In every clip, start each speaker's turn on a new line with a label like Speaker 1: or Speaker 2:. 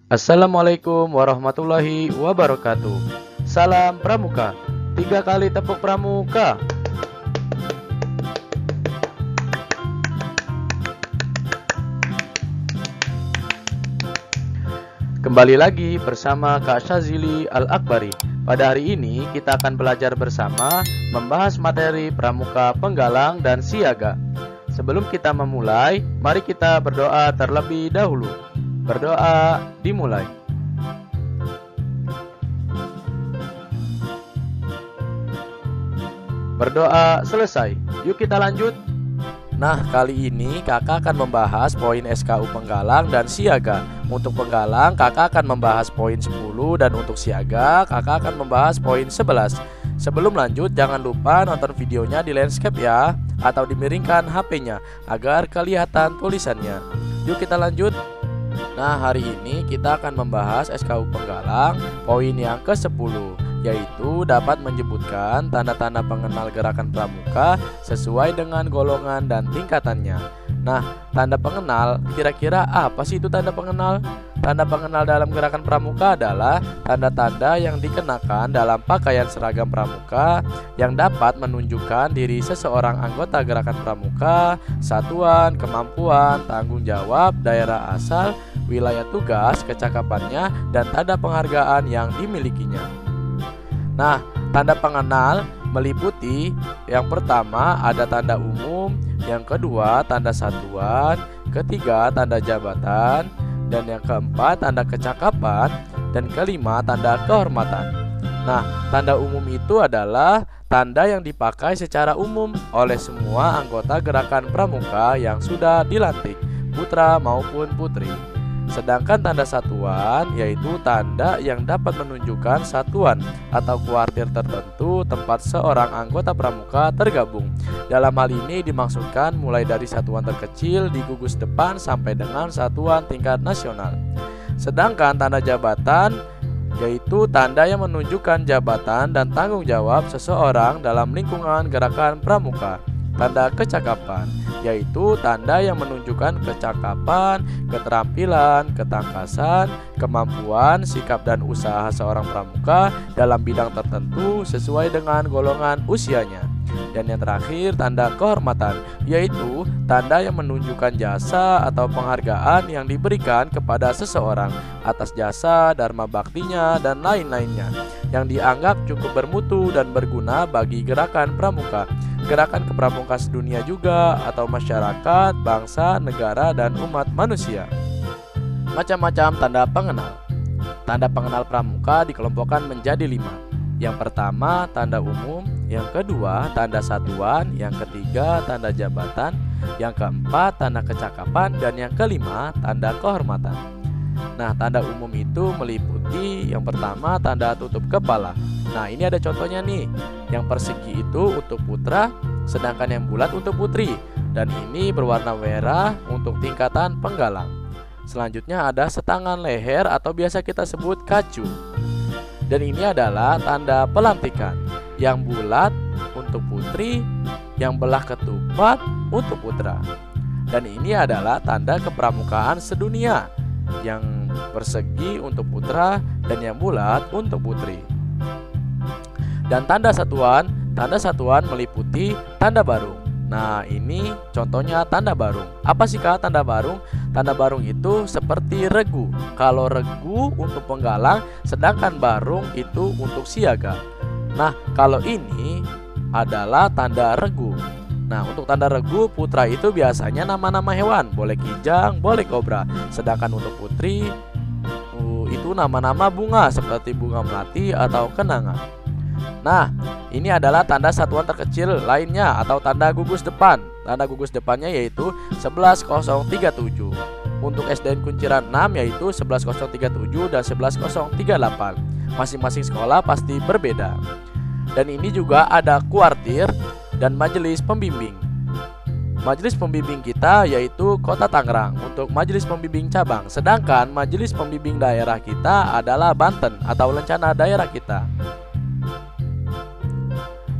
Speaker 1: Assalamualaikum warahmatullahi wabarakatuh. Salam Pramuka. 3 kali tepuk pramuka. Kembali lagi bersama Kak Syazili Al-Akbari. Pada hari ini kita akan belajar bersama membahas materi pramuka penggalang dan siaga. Sebelum kita memulai, mari kita berdoa terlebih dahulu. Berdoa dimulai. Berdoa selesai. Yuk kita lanjut. Nah, kali ini kakak akan membahas poin SKU penggalang dan siaga. Untuk penggalang, kakak akan membahas poin 10 dan untuk siaga, kakak akan membahas poin 11. Sebelum lanjut, jangan lupa nonton videonya di landscape ya, atau dimiringkan HP-nya agar kelihatan tulisannya. Yuk kita lanjut. Nah, hari ini kita akan membahas SKU penggalang poin yang ke-10, yaitu dapat menyebutkan tanda-tanda pengenal gerakan pramuka sesuai dengan golongan dan tingkatannya. Nah, tanda pengenal, kira-kira apa sih itu tanda pengenal? Tanda pengenal dalam gerakan pramuka adalah tanda-tanda yang dikenakan dalam pakaian seragam pramuka yang dapat menunjukkan diri seseorang anggota gerakan pramuka, satuan, kemampuan, tanggung jawab, daerah asal, wilayah tugas, kecakapannya, dan tanda penghargaan yang dimilikinya. Nah, tanda pengenal meliputi yang pertama ada tanda umum, yang kedua tanda satuan, ketiga tanda jabatan, dan yang keempat tanda kecakapan, dan kelima tanda kehormatan. Nah, tanda umum itu adalah tanda yang dipakai secara umum oleh semua anggota gerakan pramuka yang sudah dilantik, putra maupun putri. Sedangkan tanda satuan yaitu tanda yang dapat menunjukkan satuan atau kuartir tertentu tempat seorang anggota pramuka tergabung. Dalam hal ini dimaksudkan mulai dari satuan terkecil di gugus depan sampai dengan satuan tingkat nasional. Sedangkan tanda jabatan yaitu tanda yang menunjukkan jabatan dan tanggung jawab seseorang dalam lingkungan gerakan pramuka. Tanda kecakapan yaitu tanda yang menunjukkan kecakapan, keterampilan, ketangkasan, kemampuan, sikap dan usaha seorang pramuka dalam bidang tertentu sesuai dengan golongan usianya. Dan yang terakhir tanda kehormatan yaitu tanda yang menunjukkan jasa atau penghargaan yang diberikan kepada seseorang atas jasa, dharma baktinya, dan lain-lainnya yang dianggap cukup bermutu dan berguna bagi gerakan pramuka, gerakan kepramuka sedunia juga, atau masyarakat, bangsa, negara, dan umat manusia. Macam-macam tanda pengenal. Tanda pengenal pramuka dikelompokkan menjadi 5. Yang pertama tanda umum, yang kedua tanda satuan, yang ketiga tanda jabatan, yang keempat tanda kecakapan, dan yang kelima tanda kehormatan. Nah, tanda umum itu meliputi yang pertama tanda tutup kepala. Nah, ini ada contohnya nih. Yang persegi itu untuk putra, sedangkan yang bulat untuk putri. Dan ini berwarna merah untuk tingkatan penggalang. Selanjutnya ada setangan leher atau biasa kita sebut kacu. Dan ini adalah tanda pelantikan. Yang bulat untuk putri, yang belah ketupat untuk putra. Dan ini adalah tanda kepramukaan sedunia. Yang persegi untuk putra dan yang bulat untuk putri. Dan tanda satuan meliputi tanda barung. Nah, ini contohnya tanda barung. Apa sih Kak tanda barung? Tanda barung itu seperti regu. Kalau regu untuk penggalang, sedangkan barung itu untuk siaga. Nah, kalau ini adalah tanda regu. Nah, untuk tanda regu putra itu biasanya nama-nama hewan, boleh kijang, boleh kobra. Sedangkan untuk putri itu nama-nama bunga seperti bunga melati atau kenanga. Nah, ini adalah tanda satuan terkecil lainnya atau tanda gugus depan. Tanda gugus depannya yaitu 11037. Untuk SDN Kunciran 6 yaitu 11037 dan 11038. Masing-masing sekolah pasti berbeda. Dan ini juga ada kuartir dan majelis pembimbing. Majelis pembimbing kita yaitu Kota Tangerang untuk majelis pembimbing cabang. Sedangkan majelis pembimbing daerah kita adalah Banten atau lencana daerah kita.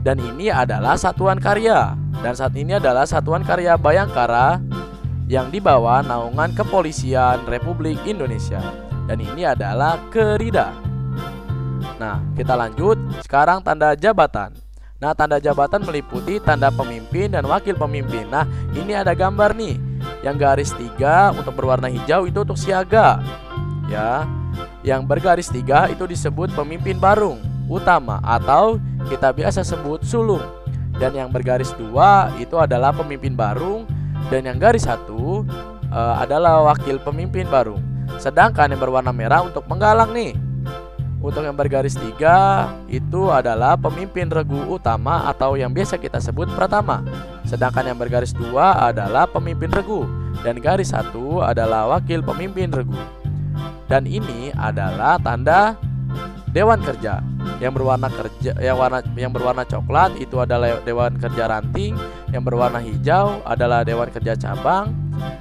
Speaker 1: Dan ini adalah satuan karya. Dan saat ini adalah satuan karya Bayangkara yang dibawa naungan Kepolisian Republik Indonesia. dan ini adalah Kerida. Nah, kita lanjut. Sekarang tanda jabatan. Nah, tanda jabatan meliputi tanda pemimpin dan wakil pemimpin. Nah, ini ada gambar nih. Yang garis 3 untuk berwarna hijau itu untuk siaga. Ya. Yang bergaris 3 itu disebut pemimpin barung utama atau kita biasa sebut sulung. Dan yang bergaris 2 itu adalah pemimpin barung, dan yang garis 1 adalah wakil pemimpin barung. Sedangkan yang berwarna merah untuk penggalang nih. Untuk yang bergaris 3 itu adalah pemimpin regu utama atau yang biasa kita sebut pratama. Sedangkan yang bergaris 2 adalah pemimpin regu, dan garis 1 adalah wakil pemimpin regu. Dan ini adalah tanda Dewan Kerja. Yang berwarna coklat itu adalah Dewan Kerja Ranting, yang berwarna hijau adalah Dewan Kerja Cabang,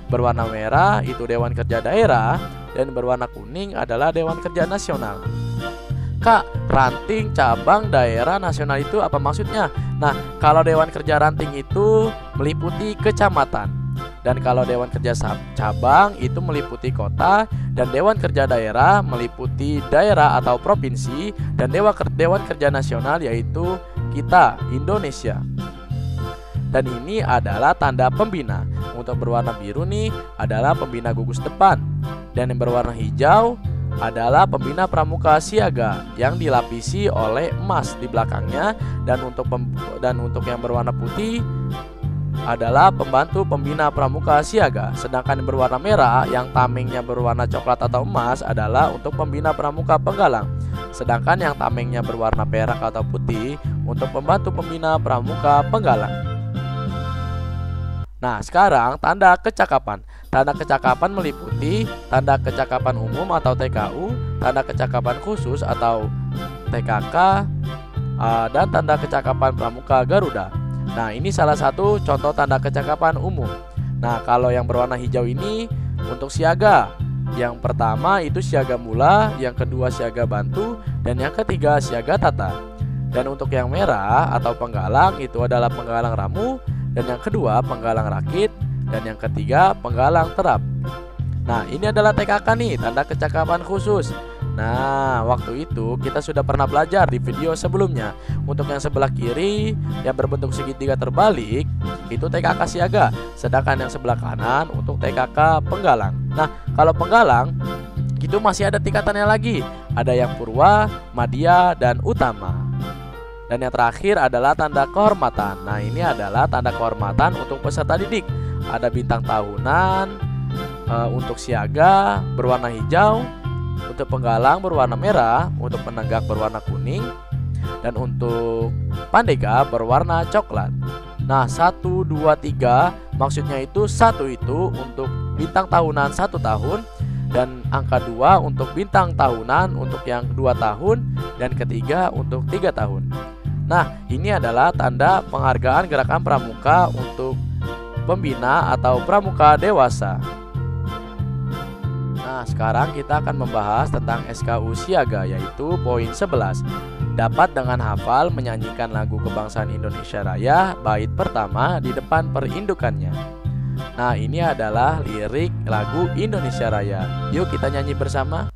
Speaker 1: berwarna merah itu Dewan Kerja Daerah, dan berwarna kuning adalah Dewan Kerja Nasional. Kak, ranting, cabang, daerah, nasional itu apa maksudnya? Nah, kalau Dewan Kerja Ranting itu meliputi kecamatan, dan kalau Dewan Kerja Cabang itu meliputi kota, dan Dewan Kerja Daerah meliputi daerah atau provinsi, dan Dewan Kerja Nasional yaitu kita, Indonesia. Dan ini adalah tanda pembina. Untuk berwarna biru nih adalah pembina gugus depan, dan yang berwarna hijau adalah pembina pramuka siaga yang dilapisi oleh emas di belakangnya, dan untuk yang berwarna putih adalah pembantu pembina pramuka siaga. Sedangkan yang berwarna merah yang tamengnya berwarna coklat atau emas adalah untuk pembina pramuka penggalang. Sedangkan yang tamengnya berwarna perak atau putih untuk pembantu pembina pramuka penggalang. Nah, sekarang tanda kecakapan. Tanda kecakapan meliputi tanda kecakapan umum atau TKU, tanda kecakapan khusus atau TKK, dan tanda kecakapan pramuka Garuda. Nah, ini salah satu contoh tanda kecakapan umum. Nah, kalau yang berwarna hijau ini untuk siaga. Yang pertama itu siaga mula, yang kedua siaga bantu, dan yang ketiga siaga tata. Dan untuk yang merah atau penggalang itu adalah penggalang ramu, dan yang kedua penggalang rakit, dan yang ketiga penggalang terap. Nah, ini adalah TKK nih, tanda kecakapan khusus. Nah, waktu itu kita sudah pernah belajar di video sebelumnya. Untuk yang sebelah kiri yang berbentuk segitiga terbalik itu TKK siaga, sedangkan yang sebelah kanan untuk TKK penggalang. Nah, kalau penggalang itu masih ada tingkatannya lagi. Ada yang purwa, madya, dan utama. Dan yang terakhir adalah tanda kehormatan. Nah, ini adalah tanda kehormatan untuk peserta didik. Ada bintang tahunan untuk siaga berwarna hijau, untuk penggalang berwarna merah, untuk penenggak berwarna kuning, dan untuk pandega berwarna coklat. Nah, 1, 2, 3 maksudnya itu 1 itu untuk bintang tahunan 1 tahun, dan angka 2 untuk bintang tahunan untuk yang 2 tahun, dan ketiga untuk 3 tahun. Nah, ini adalah tanda penghargaan gerakan pramuka untuk pembina atau pramuka dewasa. Nah, sekarang kita akan membahas tentang SKU Siaga, yaitu poin 11. Dapat dengan hafal menyanyikan lagu kebangsaan Indonesia Raya bait pertama di depan perindukannya. Nah, ini adalah lirik lagu Indonesia Raya. Yuk kita nyanyi bersama.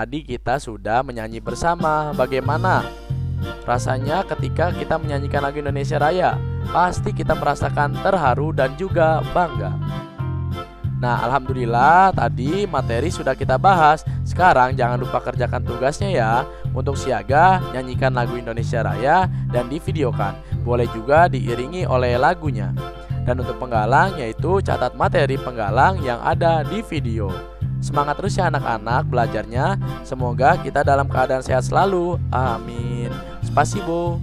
Speaker 1: tadi kita sudah menyanyi bersama. Bagaimana rasanya ketika kita menyanyikan lagu Indonesia Raya? Pasti kita merasakan terharu dan juga bangga. Nah, alhamdulillah tadi materi sudah kita bahas. Sekarang jangan lupa kerjakan tugasnya ya. Untuk siaga, nyanyikan lagu Indonesia Raya dan divideokan. Boleh juga diiringi oleh lagunya. Dan untuk penggalang, yaitu catat materi penggalang yang ada di video. Semangat terus ya anak-anak belajarnya. Semoga kita dalam keadaan sehat selalu. Amin. Spasibo.